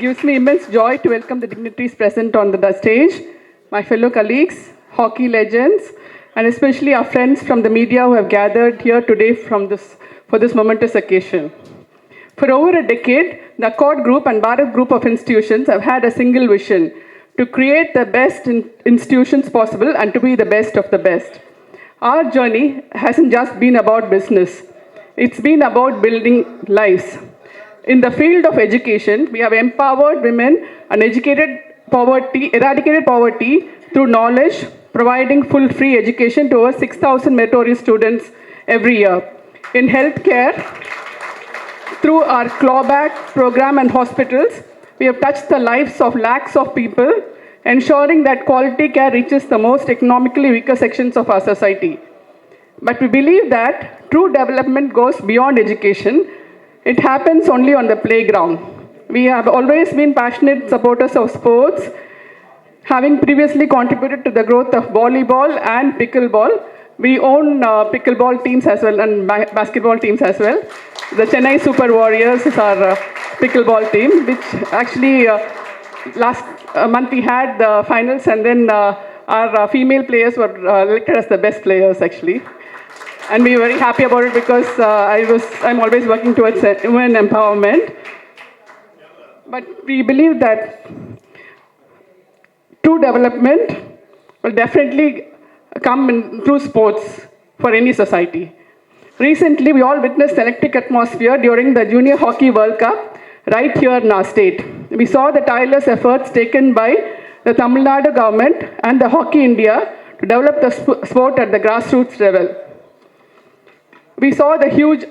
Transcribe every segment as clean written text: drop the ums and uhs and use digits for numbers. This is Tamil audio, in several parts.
gives me immense joy to welcome the dignitaries present on the stage, my fellow colleagues, hockey legends, and especially our friends from the media who have gathered here today for this momentous occasion. For over a decade, the Accord Group and Bharat Group of institutions have had a single vision: to create the best institutions possible and to be the best of the best. Our journey hasn't just been about business, it's been about building lives. In the field of education, we have empowered women and eradicated poverty through knowledge, providing full free education to over 6,000 meritorious students every year. In healthcare, through our clawback program and hospitals, we have touched the lives of lakhs of people, ensuring that quality care reaches the most economically weaker sections of our society. But we believe that true development goes beyond education. It happens only on the playground. We have always been passionate supporters of sports, having previously contributed to the growth of volleyball and pickleball. We own pickleball teams as well and basketball teams as well. The Chennai Super Warriors is our pickleball team, which actually last month we had the finals, and then our female players were elected as the best players actually. And we were very happy about it because I'm always working towards women empowerment. But we believe that true development will definitely come through sports for any society. Recently, we all witnessed electric atmosphere during the Junior Hockey World Cup right here in our state. We saw the tireless efforts taken by the Tamil Nadu government and the Hockey India to develop the sport at the grassroots level. We saw the huge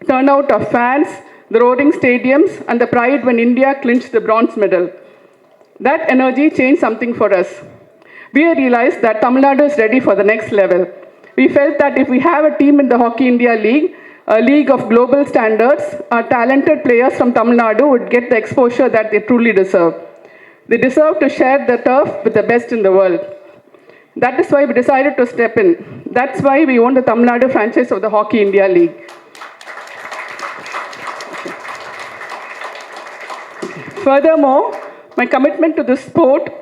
turnout of fans, the roaring stadiums, and the pride when India clinched the bronze medal. That energy changed something for us. We realized that Tamil Nadu is ready for the next level. We felt that if we have a team in the Hockey India League, a league of global standards, our talented players from Tamil Nadu would get the exposure that they truly deserve. They deserve to share the turf with the best in the world. That is why we decided to step in. That's why we own the Tamil Nadu franchise of the Hockey India League. Furthermore, my commitment to this sport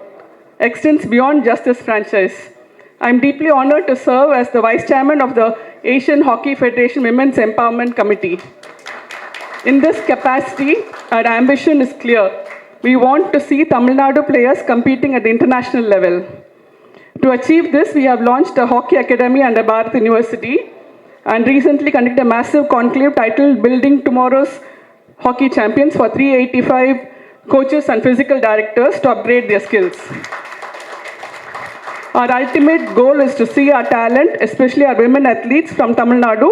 extends beyond just this franchise. I'm deeply honored to serve as the Vice Chairman of the Asian Hockey Federation Women's Empowerment Committee. In this capacity, our ambition is clear. We want to see Tamil Nadu players competing at the international level. To achieve this, we have launched a hockey academy under Bharat University and recently conducted a massive conclave titled Building Tomorrow's Hockey Champions for 385 coaches and physical directors to upgrade their skills. Our ultimate goal is to see our talent, especially our women athletes from Tamil Nadu,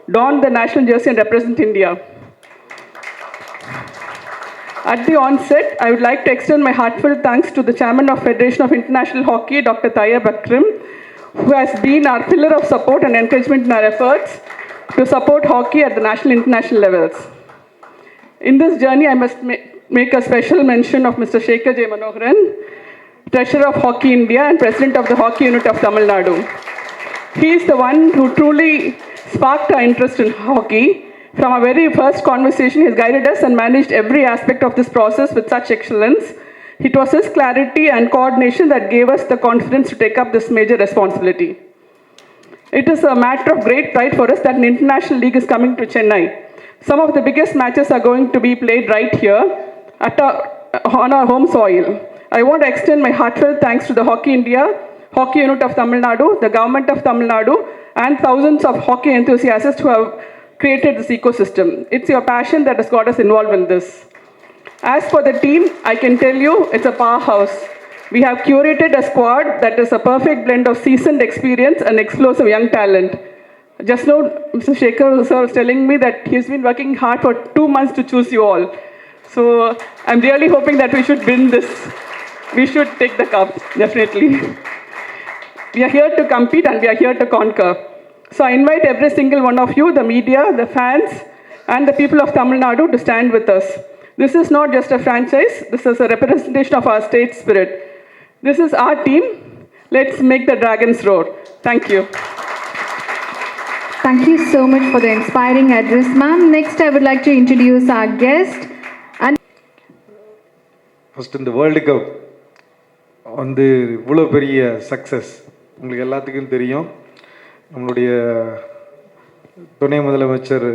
don the national jersey and represent India. At the onset, I would like to extend my heartfelt thanks to the Chairman of Federation of International Hockey, Dr. Tayyab Akram, who has been our pillar of support and encouragement in our efforts to support hockey at the national and international levels. In this journey, I must make a special mention of Mr. Shekhar J. Manoharan, Treasurer of Hockey India and President of the Hockey Unit of Tamil Nadu. He is the one who truly sparked our interest in hockey. From our very first conversation, he has guided us and managed every aspect of this process with such excellence. It was his clarity and coordination that gave us the confidence to take up this major responsibility. It is a matter of great pride for us that an international league is coming to Chennai. Some of the biggest matches are going to be played right here on our home soil. I want to extend my heartfelt thanks to the Hockey India, Hockey Unit of Tamil Nadu, the Government of Tamil Nadu, and thousands of hockey enthusiasts who have created this ecosystem. It's your passion that has got us involved in this. As for the team, I can tell you it's a powerhouse. We have curated a squad that is a perfect blend of seasoned experience and explosive young talent. Just now, Mr. Shekhar sir was telling me that he's been working hard for 2 months to choose you all. So I'm really hoping that we should win this. We should take the cup, definitely. We are here to compete and we are here to conquer. So I invite every single one of you, the media, the fans, and the people of Tamil Nadu to stand with us. This is not just a franchise, this is a representation of our state spirit. This is our team. Let's make the dragons roar. Thank you. Thank you so much for the inspiring address, ma'am. Next, I would like to introduce our guest. First இந்த வேர்ல்டு கப் வந்து இவ்வளோ பெரிய சக்ஸஸ் உங்களுக்கு எல்லாத்துக்கும் தெரியும். நம்மளுடைய துணை முதலமைச்சர்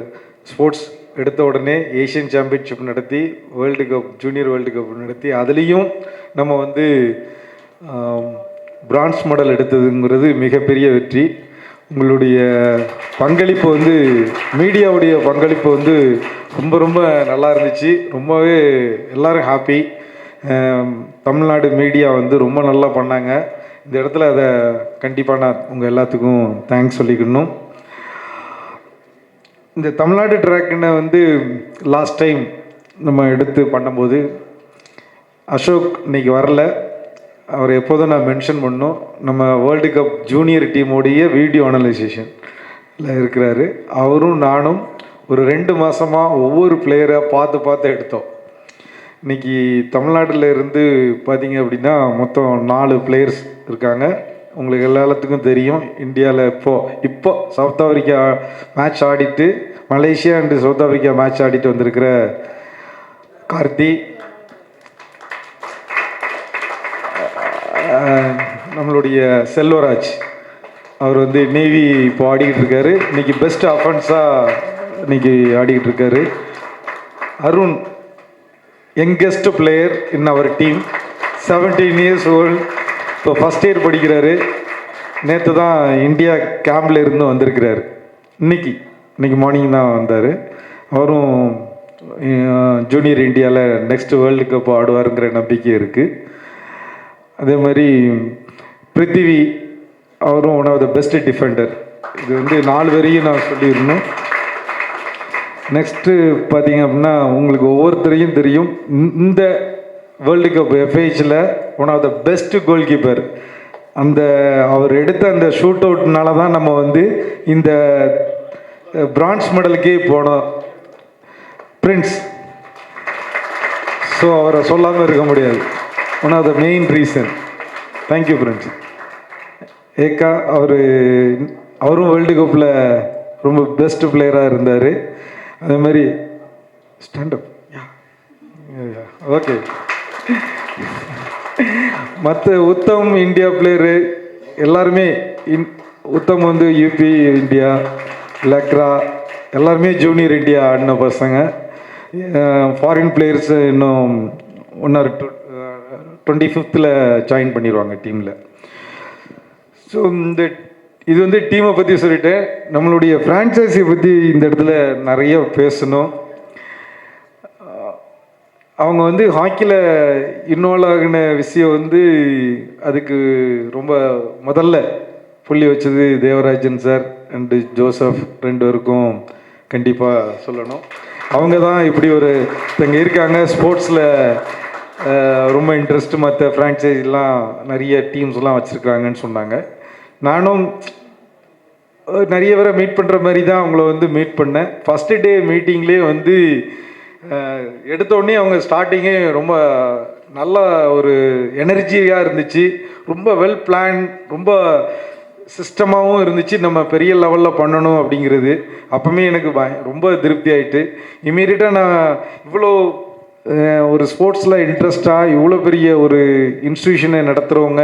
ஸ்போர்ட்ஸ் எடுத்த உடனே ஏஷியன் சாம்பியன்ஷிப் நடத்தி world cup junior world cup நடத்தி அதுலேயும் நம்ம வந்து பிரான்ஸ் மெடல் எடுத்ததுங்கிறது மிகப்பெரிய வெற்றி. உங்களுடைய பங்களிப்பு வந்து மீடியாவுடைய பங்களிப்பு வந்து ரொம்ப ரொம்ப நல்லா இருந்துச்சு. ரொம்பவே எல்லோரும் ஹாப்பி. தமிழ்நாடு மீடியா வந்து ரொம்ப நல்லா பண்ணாங்க. இந்த இடத்துல அதை கண்டிப்பாக நான் உங்கள் எல்லாத்துக்கும் தேங்க்ஸ் சொல்லிக்கணும். இந்த தமிழ்நாடு ட்ராக்குன்னு வந்து லாஸ்ட் டைம் நம்ம எடுத்து பண்ணும்போது அசோக் இன்னைக்கு வரல. அவர் எப்போதும் நான் மென்ஷன் பண்ணோம். நம்ம வேர்ல்டு கப் ஜூனியர் டீமோடைய வீடியோ அனலைசேஷனில் இருக்கிறாரு. அவரும் நானும் ஒரு 2 மாதமாக ஒவ்வொரு பிளேயராக பார்த்து எடுத்தோம். இன்றைக்கி தமிழ்நாட்டில் இருந்து பார்த்தீங்க அப்படின்னா மொத்தம் 4 பிளேயர்ஸ் இருக்காங்க. உங்களுக்கு எல்லாத்துக்கும் தெரியும், இந்தியாவில் இப்போ சவுத் ஆஃப்ரிக்கா மேட்ச் ஆடிட்டு, Malaysia and south Africa match ஆடிட்டு வந்திருக்கிற கார்த்தி, நம்மளுடைய செல்வராஜ், அவர் வந்து நேவி இப்போ ஆடிக்கிட்டு இருக்காரு. இன்றைக்கி பெஸ்ட் அஃபென்ஸாக இன்றைக்கி ஆடிக்கிட்டு இருக்காரு. Arun, youngest player in our team, 17 years old, இப்போ ஃபஸ்ட் இயர் படிக்கிறாரு. நேற்று தான் இந்தியா கேம்பில் இருந்து வந்திருக்கிறாரு. இன்னைக்கு மார்னிங் தான் வந்தார். அவரும் ஜூனியர் இந்தியாவில் நெக்ஸ்ட் வேர்ல்டு கப் ஆடுவாருங்கிற நம்பிக்கை இருக்குது. அதே மாதிரி பிருத்திவி, அவரும் one of the best defender. இது வந்து 4 பேரையும் நான் சொல்லியிருந்தேன். நெக்ஸ்ட்டு பார்த்தீங்க அப்படின்னா உங்களுக்கு ஒவ்வொருத்தரையும் தெரியும், இந்த வேர்ல்டு கப் எஃப்ஐஹெச்சில் one of the best goalkeeper. அந்த அவர் எடுத்த அந்த ஷூட் அவுட்னால தான் நம்ம வந்து இந்த பிரான்ஸ் மெடலுக்கே போனோம், பிரின்ஸ். ஸோ அவரை சொல்லாமல் இருக்க முடியாது. One of the main reason. Thank you friends. Ekka, அவரும் வேர்ல்டு கப்பில் ரொம்ப பெஸ்ட் பிளேயராக இருந்தார். அதே மாதிரி ஸ்டாண்டப் ஓகே. மற்ற உத்தம் இந்தியா பிளேயரு எல்லாருமே, உத்தம் வந்து யூபி இந்தியா, லக்ரா எல்லாருமே ஜூனியர் இந்தியா ஆடின பசங்க. ஃபாரின் பிளேயர்ஸ் இன்னும் 1 or 25th ஜாயின் பண்ணிடுவாங்க டீமில். ஸோ இது வந்து டீமை பற்றி சொல்லிட்டேன். நம்மளுடைய ஃப்ரான்ச்சைஸியை பற்றி இந்த இடத்துல நிறைய பேசணும். அவங்க வந்து ஹாக்கியில் இன்வால்வ் ஆகின விஷயம் வந்து அதுக்கு ரொம்ப முதல்ல புள்ளி வச்சது தேவராஜன் சார் அண்டு ஜோசப் 2 பேருக்கும் கண்டிப்பாக சொல்லணும். அவங்க தான் இப்படி இங்கே இருக்காங்க. ஸ்போர்ட்ஸில் ரொம்ப இன்ட்ரெஸ்ட்டு, மற்ற ஃப்ரான்ச்சைஸிலாம் நிறைய டீம்ஸ்லாம் வச்சுருக்காங்கன்னு சொன்னாங்க. நானும் நிறைய பேரை மீட் பண்ணுற மாதிரி தான் அவங்கள வந்து மீட் பண்ணேன். ஃபஸ்ட்டு டே மீட்டிங்லேயே வந்து எடுத்தோடனே அவங்க ஸ்டார்டிங்கே ரொம்ப நல்ல ஒரு எனர்ஜியாக இருந்துச்சு. ரொம்ப வெல் பிளான், ரொம்ப சிஸ்டமாகவும் இருந்துச்சு. நம்ம பெரிய லெவலில் பண்ணணும் அப்படிங்கிறது அப்போவுமே எனக்கு ரொம்ப திருப்தி ஆகிட்டு, இம்மீடியட்டாக நான் இவ்வளோ ஒரு ஸ்போர்ட்ஸில் இன்ட்ரெஸ்டாக இவ்வளோ பெரிய ஒரு இன்ஸ்டியூஷனை நடத்துகிறவங்க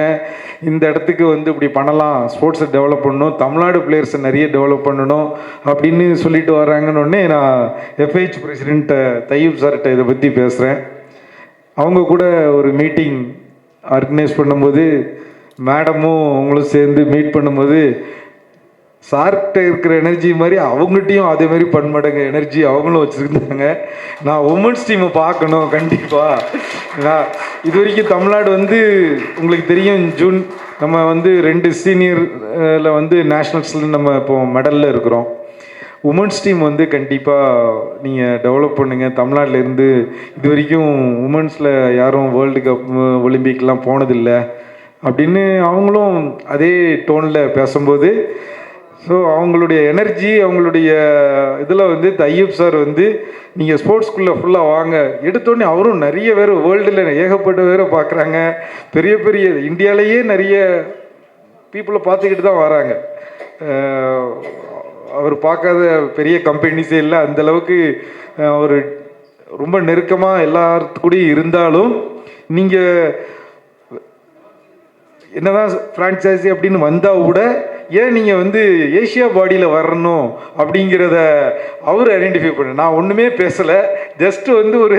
இந்த இடத்துக்கு வந்து இப்படி பண்ணலாம், ஸ்போர்ட்ஸை டெவலப் பண்ணணும், தமிழ்நாடு பிளேயர்ஸை நிறைய டெவலப் பண்ணணும் அப்படின்னு சொல்லிட்டு வராங்கன்னொடனே நான் எஃப்ஐஹெச் பிரசிடென்ட் தையூப் சார்கிட்ட இதை பற்றி பேசுகிறேன். அவங்க கூட ஒரு மீட்டிங் ஆர்கனைஸ் பண்ணும்போது மேடமும் அவங்களும் சேர்ந்து மீட் பண்ணும்போது சார்கிட்ட இருக்கிற எனர்ஜி மாதிரி அவங்ககிட்டையும் அதே மாதிரி பன்மடங்கு எனர்ஜி அவங்களும் வச்சுருந்தாங்க. நான் உமன்ஸ் டீமை பார்க்கணும் கண்டிப்பாக. நான் இது வரைக்கும் தமிழ்நாடு வந்து உங்களுக்கு தெரியும், நம்ம வந்து 2 சீனியரில் வந்து நேஷ்னல்ஸில் நம்ம இப்போ மெடலில் இருக்கிறோம். உமன்ஸ் டீம் வந்து கண்டிப்பாக நீங்கள் டெவலப் பண்ணுங்கள். தமிழ்நாட்டிலேருந்து இது வரைக்கும் உமன்ஸில் யாரும் வேர்ல்டு கப் ஒலிம்பிக்லாம் போனதில்லை அப்படின்னு அவங்களும் அதே டோனில் பேசும்போது, ஸோ அவங்களுடைய எனர்ஜி, அவங்களுடைய இதில் வந்து தையூப் சார் வந்து நீங்கள் ஸ்போர்ட்ஸ்குள்ளே ஃபுல்லாக வாங்க எடுத்தோடனே அவரும் நிறைய பேர் வேர்ல்டில் ஏகப்பட்ட பேரை பார்க்குறாங்க. பெரிய பெரிய இந்தியாவிலேயே நிறைய பீப்புளை பார்த்துக்கிட்டு தான் வராங்க. அவர் பார்க்காத பெரிய கம்பெனிஸே இல்லை. அந்தளவுக்கு ஒரு ரொம்ப நெருக்கமாக எல்லாத்துக்கூடயும் இருந்தாலும் நீங்கள் என்னதான் ஃப்ரான்ச்சைசி அப்படின்னு வந்தால் கூட ஏன் நீங்கள் வந்து ஏஷியா பாடியில் வரணும் அப்படிங்கிறத அவர் ஐடென்டிஃபை பண்ண. நான் ஒன்றுமே பேசலை, ஜஸ்ட்டு வந்து ஒரு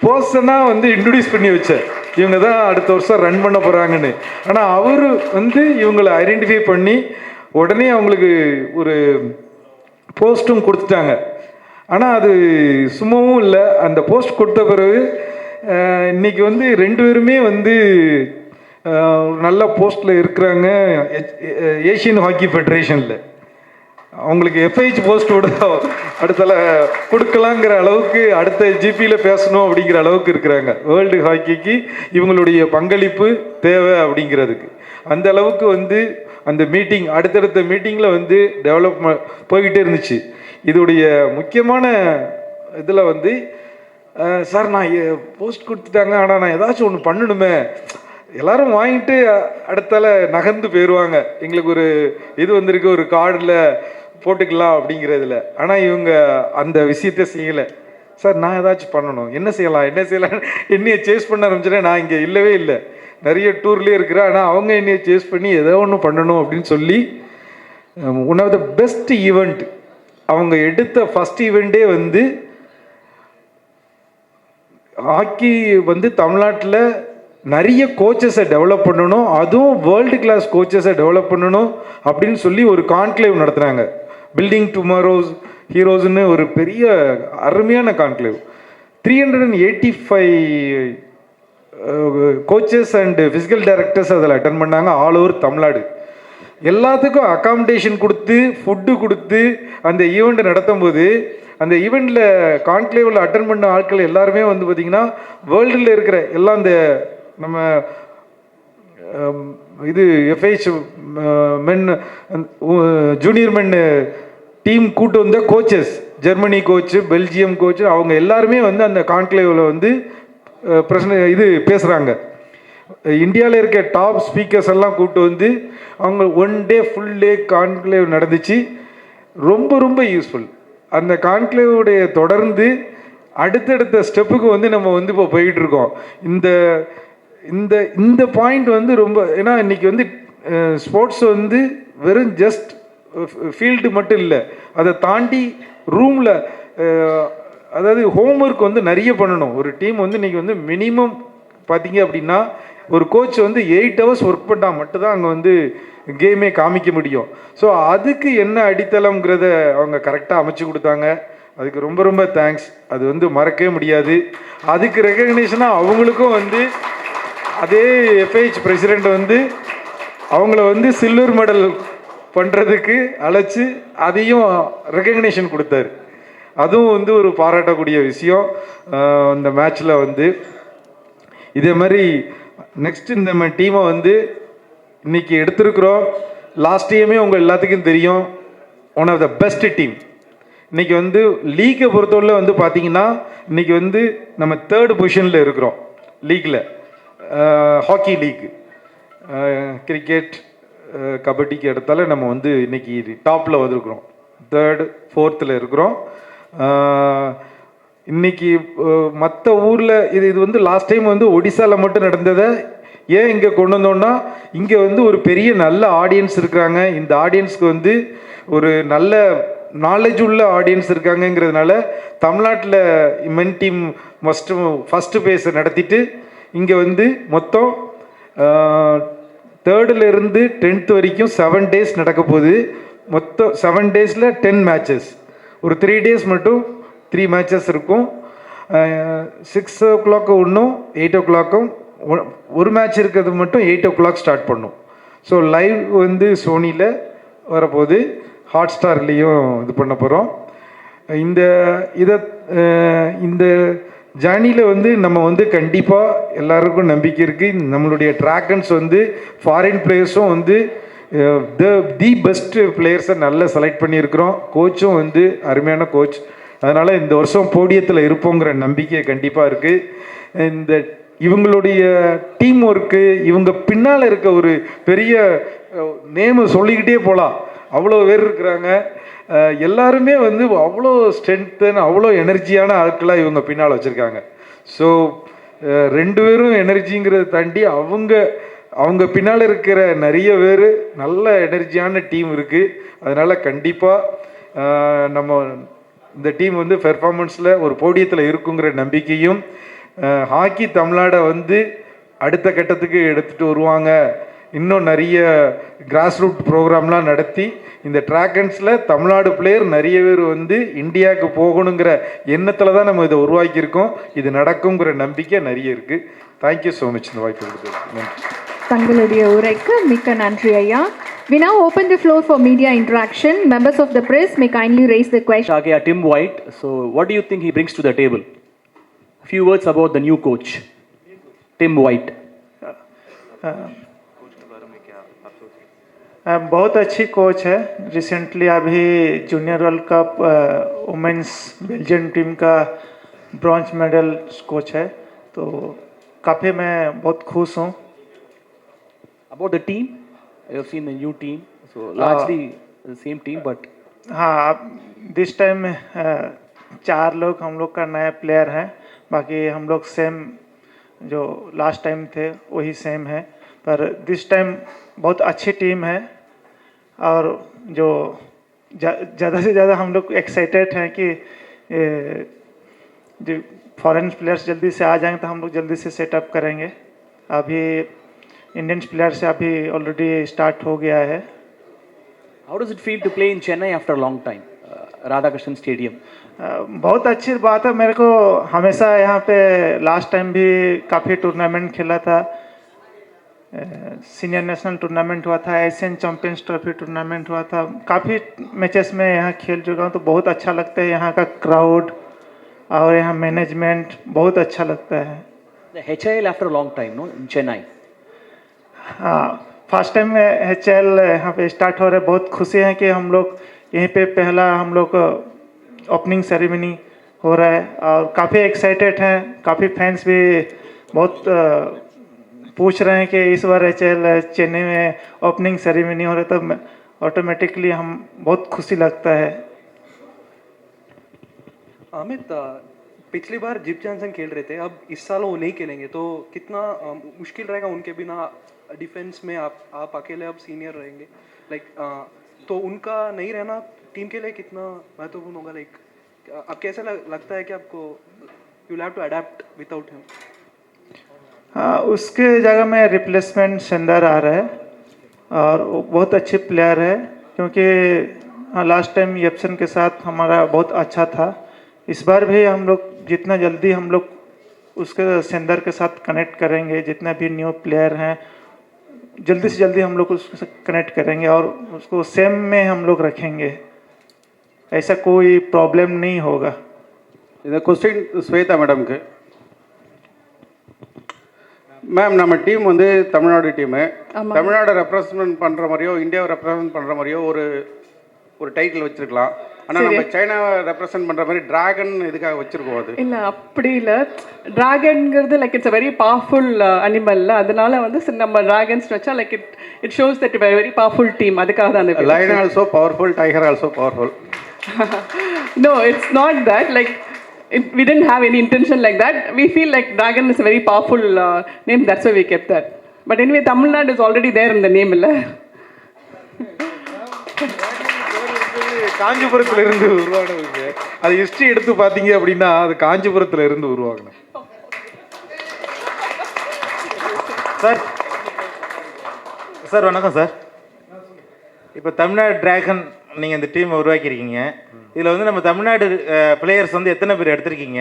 பர்சனாக வந்து இன்ட்ரடியூஸ் பண்ணி வச்சேன், இவங்க தான் அடுத்த வருஷம் ரன் பண்ண போகிறாங்கன்னு. ஆனால் அவர் வந்து இவங்களை ஐடென்டிஃபை பண்ணி உடனே அவங்களுக்கு ஒரு போஸ்ட்டும் கொடுத்துட்டாங்க. ஆனால் அது சும்மாவும் இல்லை, அந்த போஸ்ட் கொடுத்த பிறகு இன்னைக்கு வந்து 2 பேருமே வந்து நல்ல போஸ்ட்டில் இருக்கிறாங்க ஏஷியன் ஹாக்கி ஃபெடரேஷனில். அவங்களுக்கு எஃப்ஐஹெச் போஸ்ட் கூட அடுத்தால கொடுக்கலாங்கிற அளவுக்கு அடுத்த ஜிபியில் பேசணும் அப்படிங்கிற அளவுக்கு இருக்கிறாங்க. வேர்ல்டு ஹாக்கிக்கு இவங்களுடைய பங்களிப்பு தேவை அப்படிங்கிறதுக்கு அந்த அளவுக்கு வந்து அந்த மீட்டிங் அடுத்தடுத்த மீட்டிங்கில் வந்து டெவலப்மெண்ட் போய்கிட்டே இருந்துச்சு. இதோடைய முக்கியமான இதில் வந்து சார் நான் போஸ்ட் கொடுத்துட்டாங்க, ஆனால் நான் ஏதாச்சும் ஒன்று பண்ணணுமே, எல்லாரும் வாங்கிட்டு அடுத்தால நகர்ந்து போயிடுவாங்க, எங்களுக்கு ஒரு இது வந்திருக்கு ஒரு கார்டில் போட்டுக்கலாம் அப்படிங்கிறதுல. ஆனால் இவங்க அந்த விஷயத்த செய்யலை. சார் நான் ஏதாச்சும் பண்ணணும், என்ன செய்யலாம் என்னையை சேஸ் பண்ண ஆரம்பிச்சிட்டேன். நான் இங்கே இல்லவே இல்லை, நிறைய டூர்லேயே இருக்கிறேன். ஆனால் அவங்க என்னையை சேஸ் பண்ணி ஏதோ ஒன்று பண்ணணும் அப்படின்னு சொல்லி one of the best event அவங்க எடுத்த ஃபஸ்ட் ஈவெண்ட்டே வந்து ஹாக்கி வந்து தமிழ்நாட்டில் நிறைய கோச்சஸை டெவலப் பண்ணணும், அதுவும் வேர்ல்டு கிளாஸ் கோச்சஸை டெவலப் பண்ணணும் அப்படின்னு சொல்லி ஒரு கான்க்ளேவ் நடத்துகிறாங்க. பில்டிங் டுமாரோஸ் ஹீரோஸ்ன்னு ஒரு பெரிய அருமையான conclave. 385 coaches and physical directors அதில் அட்டன் பண்ணாங்க, ஆல் ஓவர் தமிழ்நாடு. எல்லாத்துக்கும் அகாமடேஷன் கொடுத்து ஃபுட்டு கொடுத்து அந்த ஈவெண்ட்டை நடத்தும் போது அந்த ஈவெண்ட்டில் கான்க்ளேவில் அட்டன் பண்ண ஆட்கள் எல்லாருமே வந்து பார்த்திங்கன்னா வேர்ல்டில் இருக்கிற எல்லாம் அந்த நம்ம இது எஃப்ஐஹெச் மென் ஜூனியர் மென் டீம் கூட்டு வந்த coaches, Germany coach, Belgium coach, அவங்க எல்லாருமே வந்து அந்த கான்க்ளேவில் வந்து இது பேசுகிறாங்க. இந்தியாவில் இருக்க டாப் ஸ்பீக்கர்ஸ் எல்லாம் கூப்பிட்டு வந்து அவங்க 1 டே ஃபுல் டே கான்க்ளேவ் நடந்துச்சு. ரொம்ப ரொம்ப யூஸ்ஃபுல். அந்த கான்க்ளேவுடைய தொடர்ந்து அடுத்தடுத்த ஸ்டெப்புக்கு வந்து நம்ம வந்து இப்போ போயிட்டுருக்கோம். இந்த இந்த இந்த பாயிண்ட் வந்து ரொம்ப, ஏன்னா இன்றைக்கி வந்து ஸ்போர்ட்ஸ் வந்து வெறும் ஜஸ்ட் ஃபீல்டு மட்டும் இல்லை, அதை தாண்டி ரூமில் அதாவது ஹோம்ஒர்க் வந்து நிறைய பண்ணணும். ஒரு டீம் வந்து இன்றைக்கி வந்து மினிமம் பார்த்தீங்க அப்படின்னா ஒரு கோச் வந்து 8 hours ஒர்க் பண்ணால் மட்டும்தான் அங்கே வந்து கேமே காமிக்க முடியும். ஸோ அதுக்கு என்ன அடித்தளம்ங்கிறத அவங்க கரெக்டாக அமைச்சு கொடுத்தாங்க. அதுக்கு ரொம்ப ரொம்ப தேங்க்ஸ். அது வந்து மறக்கவே முடியாது. அதுக்கு ரெகக்னேஷனாக அவங்களுக்கும் வந்து அதே எஃப்ஐஹெச் பிரசிடெண்ட் வந்து அவங்கள வந்து சில்வர் மெடல் பண்ணுறதுக்கு அழைச்சி அதையும் ரெகக்னேஷன் கொடுத்தாரு. அதுவும் வந்து ஒரு பாராட்டக்கூடிய விஷயம். இந்த மேட்ச்சில் வந்து இதே மாதிரி நெக்ஸ்ட் இந்த டீமை வந்து இன்றைக்கி எடுத்திருக்கிறோம். லாஸ்ட் டைமே உங்கள் எல்லாத்துக்கும் தெரியும், one of the best team. இன்றைக்கி வந்து லீக்கை பொறுத்தவரை வந்து பார்த்திங்கன்னா இன்றைக்கி வந்து நம்ம 3rd பொசிஷனில் இருக்கிறோம் லீக்கில். ஹாக்கி லீக், கிரிக்கெட், கபடிக்கு எடுத்தால நம்ம வந்து இன்றைக்கி டாப்பில் வந்திருக்கிறோம். 3rd 4th இருக்கிறோம். இன்றைக்கி மற்ற ஊரில் இது வந்து லாஸ்ட் டைம் வந்து ஒடிசாவில் மட்டும் நடந்ததை ஏன் இங்கே கொண்டு வந்தோன்னா, இங்கே வந்து ஒரு பெரிய நல்ல ஆடியன்ஸ் இருக்கிறாங்க. இந்த ஆடியன்ஸ்க்கு வந்து ஒரு நல்ல நாலேஜ் உள்ள ஆடியன்ஸ் இருக்காங்கங்கிறதுனால தமிழ்நாட்டில் மென் டீம் ஃபஸ்ட்டு பேஸை நடத்திட்டு இங்கே வந்து மொத்தம் 3rd இருந்து 10th வரைக்கும் 7 days நடக்க போகுது. மொத்தம் 7 daysல 10 matches. ஒரு 3 days மட்டும் 3 matches இருக்கும். 6 o'clock ஒன்றும் 8 o'clock ஒரு மேட்ச் இருக்கிறது மட்டும் 8 o'clock ஸ்டார்ட் பண்ணும். ஸோ லைவ் வந்து சோனியில் வரப்போகுது, ஹாட் ஸ்டார்லேயும் இது பண்ண போகிறோம். இந்த ஜேர்னியில் வந்து நம்ம வந்து கண்டிப்பாக எல்லாருக்கும் நம்பிக்கை இருக்குது. நம்மளுடைய ட்ராகன்ஸ் வந்து ஃபாரின் பிளேயர்ஸும் வந்து தி பெஸ்ட் பிளேயர்ஸை நல்லா செலக்ட் பண்ணியிருக்கிறோம். கோச்சும் வந்து அருமையான கோச். அதனால் இந்த வருஷம் போடியத்தில் இருப்போங்கிற நம்பிக்கை கண்டிப்பாக இருக்குது. இவங்களுடைய டீம் ஒர்க்கு, இவங்க பின்னால் இருக்க ஒரு பெரிய நேமு சொல்லிக்கிட்டே போகலாம். அவ்வளோ பேர் இருக்கிறாங்க. எல்லாருமே வந்து அவ்வளோ ஸ்ட்ரென்த்தன், அவ்வளோ எனர்ஜியான ஆட்களாக இவங்க பின்னால் வச்சுருக்காங்க. ஸோ 2 பேரும் எனர்ஜிங்கிறத தாண்டி அவங்க பின்னால் இருக்கிற நிறைய பேர் நல்ல எனர்ஜியான டீம் இருக்குது. அதனால் கண்டிப்பாக நம்ம இந்த டீம் வந்து பெர்ஃபார்மன்ஸில் ஒரு போடியத்தில் இருக்குங்கிற நம்பிக்கையும், ஹாக்கி தமிழ்நாடை வந்து அடுத்த கட்டத்துக்கு எடுத்துகிட்டு வருவாங்க. இன்னும் நிறைய கிராஸ் ரூட் ப்ரோக்ராம்லாம் நடத்தி இந்த ட்ராகன்ஸில் தமிழ்நாடு பிளேயர் நிறைய பேர் வந்து இந்தியாவுக்கு போகணுங்கிற எண்ணத்தில் தான் நம்ம இதை உருவாக்கியிருக்கோம். இது நடக்குங்கிற நம்பிக்கை நிறைய இருக்குது. தேங்க்யூ ஸோ மச் இந்த வாய்ப்பு கொடுத்தது. நன்றி. தங்களுடைய உரைக்கு மிக்க நன்றி ஐயா. We now open the floor for media interaction. Members of the press may kindly raise the question. Shagya, Tim White. So, what do you think he brings to the table? A few words about the new coach, Tim White. बहुत अच्छी कोच है. रिसेंटली अभी junior world cup women's Belgium team का ब्रॉन्ज मेडल कोच है, तो काफ़ी मैं बहुत खुश हूँ. About the team, I have seen the new team. So, largely the same team, but हाँ, अब दिस टाइम 4 लोग हम लोग का नया प्लेयर हैं. बाकी हम लोग सेम जो लास्ट टाइम थे वही सेम है, पर दिस टाइम बहुत अच्छी टीम है. और जो ज़्यादा से ज़्यादा हम लोग एक्साइटेड हैं कि जो फॉरेन प्लेयर्स जल्दी से आ जाएंगे तो हम लोग जल्दी से सेटअप करेंगे. अभी इंडियन प्लेयर से अभी ऑलरेडी स्टार्ट हो गया है. how does it feel to play in Chennai after a long time? Radhakrishnan Stadium. बहुत अच्छी बात है. मेरे को हमेशा यहाँ पे लास्ट टाइम भी काफ़ी टूर्नामेंट खेला था. सीनियर नेशनल टूर्नामेंट हुआ था, एशियन चैंपियंस ट्रॉफी टूर्नामेंट हुआ था. काफ़ी मैचेस में यहाँ खेल चुका हूँ, तो बहुत अच्छा लगता है. यहाँ का क्राउड और यहाँ मैनेजमेंट बहुत अच्छा लगता है. The HIL after a long time, no, in Chennai. हाँ, फर्स्ट टाइम में HL यहाँ पे स्टार्ट हो रहा है. बहुत खुशी है कि हम लोग यहीं पे पहला हम लोग ओपनिंग सेरेमनी हो रहा है और काफ़ी एक्साइटेड हैं. काफ़ी फैंस भी बहुत पूछ रहे हैं कि इस बार HL चेन्नई में ओपनिंग सेरेमनी हो रहा है, तो ऑटोमेटिकली हम बहुत खुशी लगता है. अमित, पिछली बार जिप जॉनसन खेल रहे थे, अब इस साल वो नहीं खेलेंगे, तो कितना मुश्किल रहेगा उनके बिना डिफेंस में. आप अकेले अब सीनियर रहेंगे, लाइक तो उनका नहीं रहना टीम के लिए कितना महत्वपूर्ण होगा. लाइक अब कैसा लगता है कि आपको you have to adapt without him? हाँ, उसके जगह में रिप्लेसमेंट सेंडर आ रहा है और वो बहुत अच्छे प्लेयर है. क्योंकि हाँ, लास्ट टाइम येप्सन के साथ हमारा बहुत अच्छा था. इस बार भी हम लोग जितना जल्दी हम लोग उसके सेंडर के साथ कनेक्ट करेंगे, जितने भी न्यू प्लेयर हैं जल्दी से जल्दी हम लोग उसके साथ कनेक्ट करेंगे और उसको सेम में हम लोग रखेंगे. ऐसा कोई प्रॉब्लम नहीं होगा. இந்த கொஸ்டின் ஸ்வேதா மேடம்க்கு. மேம், நம்ம டீம் வந்து தமிழ்நாடு டீமு. தமிழ்நாடு ரெப்ரசன்ட் பண்ணுற மாதிரியோ இந்தியாவை ரெப்ரசன்ட் பண்ணுற மாதிரியோ ஒரு டைட்டில் வச்சுருக்கலாம். ஆனால் நம்ம சைனாவை ரெப்ரசன்ட் பண்ணுற மாதிரி டிராகன் இதுக்காக வச்சுருக்கோம். அது இல்லை, அப்படி இல்லை. ட்ராகன்ங்கிறது like it's a very powerful அனிமல்ல, அதனால வந்து நம்ம ட்ராகன்ஸ் வச்சா like it shows that very powerful team. அதுக்காக தான் அந்த lion also powerful, tiger also powerful. No, it's not that. Like, we didn't have any intention like that. We feel like dragon is a very powerful name. That's why we kept that. But anyway, Tamil Nadu is already there in the name, illa. காஞ்சிபுரத்துல இருந்து உருவானதுங்க. அது ஹிஸ்ட்ரி எடுத்து பார்த்தீங்க அப்படின்னா அது காஞ்சிபுரத்துல இருந்து உருவாகணும். சார் வணக்கம் சார். இப்போ தமிழ்நாடு டிராகன் நீங்கள் இந்த டீமை உருவாக்கியிருக்கீங்க. இதில் வந்து நம்ம தமிழ்நாடு பிளேயர்ஸ் வந்து எத்தனை பேர் எடுத்திருக்கீங்க?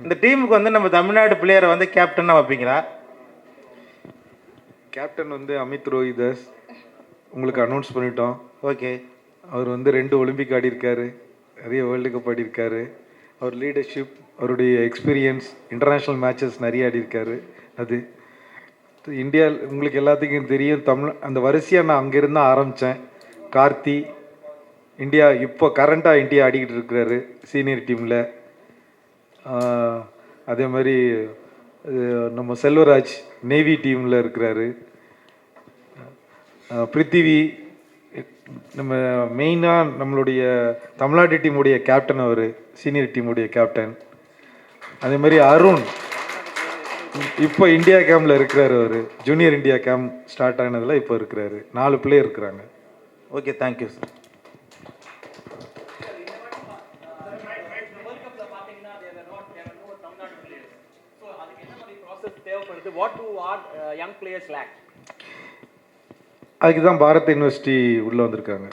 இந்த டீமுக்கு வந்து நம்ம தமிழ்நாடு பிளேயரை வந்து கேப்டனாக வைப்பீங்களா? கேப்டன் வந்து அமித் ரோஹிதாஸ் உங்களுக்கு அனௌன்ஸ் பண்ணிட்டோம். ஓகே. அவர் வந்து 2 ஒலிம்பிக் ஆடியிருக்காரு, நிறைய வேர்ல்டு கப் ஆடியிருக்காரு. அவர் லீடர்ஷிப், அவருடைய எக்ஸ்பீரியன்ஸ், இன்டர்நேஷ்னல் மேட்சஸ் நிறைய ஆடியிருக்காரு. அது இந்தியா உங்களுக்கு எல்லாத்துக்கும் தெரியும். அந்த வரிசையாக நான் அங்கேருந்து ஆரம்பித்தேன். கார்த்தி இந்தியா இப்போ கரண்ட்டாக இந்தியா ஆடிக்கிட்டு இருக்கிறாரு சீனியர் டீமில். அதே மாதிரி நம்ம செல்வராஜ் நேவி டீமில் இருக்கிறாரு. பிருத்திவி நம்ம மெயினாக நம்மளுடைய தமிழ்நாடு டீமுடைய கேப்டன் அவர், சீனியர் டீமுடைய கேப்டன். அதே மாதிரி அருண் இப்போ இந்தியா கேம்பில் இருக்கிறாரு, அவர் ஜூனியர் இந்தியா கேம்ப் ஸ்டார்ட் ஆனதில் இப்போ இருக்கிறாரு. 4 பிளேயர் இருக்கிறாங்க. Okay, thank you sir. அதுக்கு தான் பாரத் யூனிவர்சிட்டி உள்ளே வந்திருக்காங்க.